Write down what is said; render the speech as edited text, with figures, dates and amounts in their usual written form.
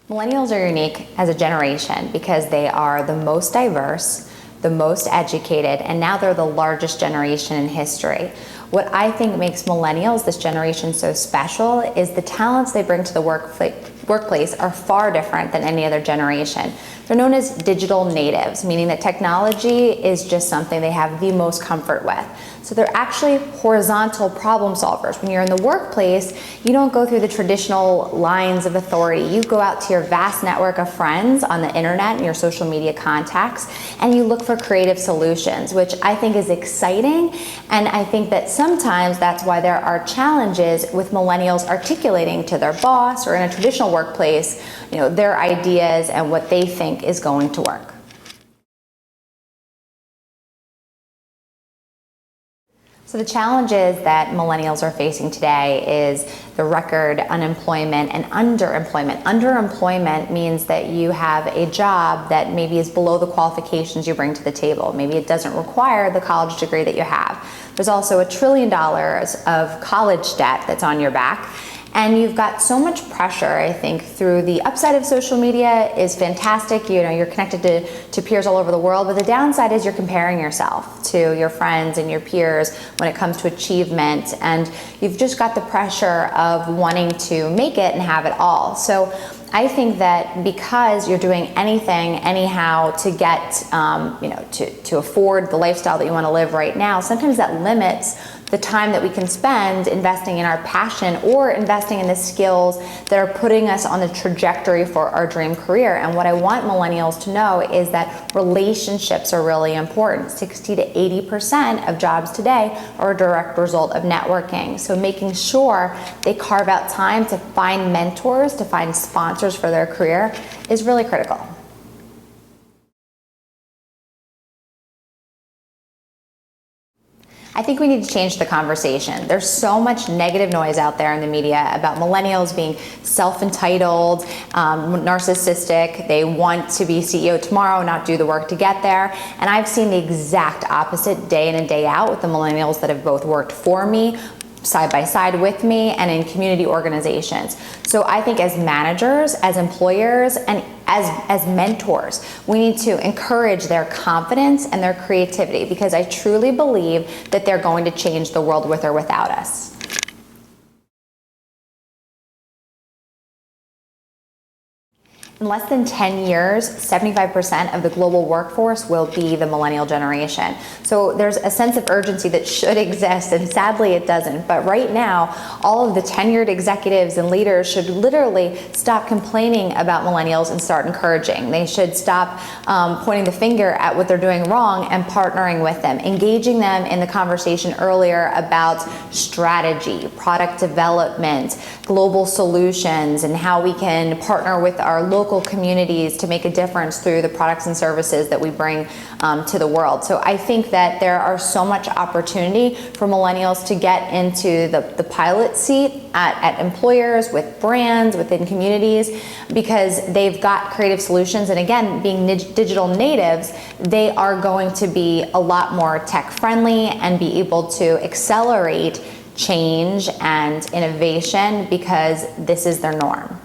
Millennials are unique as a generation because they are the most diverse, the most educated, and now they're the largest generation in history. What I think makes millennials, this generation, so special is the talents they bring to the workplace are far different than any other generation. They're known as digital natives, meaning that technology is just something they have the most comfort with. So they're actually horizontal problem solvers. When you're in the workplace, you don't go through the traditional lines of authority. You go out to your vast network of friends on the internet and your social media contacts, and you look for creative solutions, which I think is exciting. And I think that sometimes that's why there are challenges with millennials articulating to their boss or in a traditional workplace, their ideas and what they think is going to work. So the challenges that millennials are facing today is the record unemployment and underemployment. Underemployment means that you have a job that maybe is below the qualifications you bring to the table. Maybe it doesn't require the college degree that you have. There's also $1 trillion of college debt that's on your back. And you've got so much pressure, I think, through the upside of social media is fantastic. You're connected to peers all over the world, but the downside is you're comparing yourself to your friends and your peers when it comes to achievement. And you've just got the pressure of wanting to make it and have it all. So I think that because you're doing anything, anyhow, to get, to afford the lifestyle that you want to live right now, sometimes that limits the time that we can spend investing in our passion or investing in the skills that are putting us on the trajectory for our dream career. And what I want millennials to know is that relationships are really important. 60 to 80% of jobs today are a direct result of networking. So making sure they carve out time to find mentors, to find sponsors for their career is really critical. I think we need to change the conversation. There's so much negative noise out there in the media about millennials being self-entitled, narcissistic. They want to be CEO tomorrow, not do the work to get there. And I've seen the exact opposite day in and day out with the millennials that have both worked for me, side by side with me, and in community organizations. So I think as managers, as employers, and as mentors, we need to encourage their confidence and their creativity because I truly believe that they're going to change the world with or without us. In less than 10 years, 75% of the global workforce will be the millennial generation. So there's a sense of urgency that should exist, and sadly it doesn't. But right now, all of the tenured executives and leaders should literally stop complaining about millennials and start encouraging. They should stop pointing the finger at what they're doing wrong and partnering with them, engaging them in the conversation earlier about strategy, product development, global solutions, and how we can partner with our local communities to make a difference through the products and services that we bring to the world. So I think that there are so much opportunity for millennials to get into the pilot seat at employers, with brands, within communities, because they've got creative solutions. And again, being digital natives, they are going to be a lot more tech friendly and be able to accelerate change and innovation because this is their norm.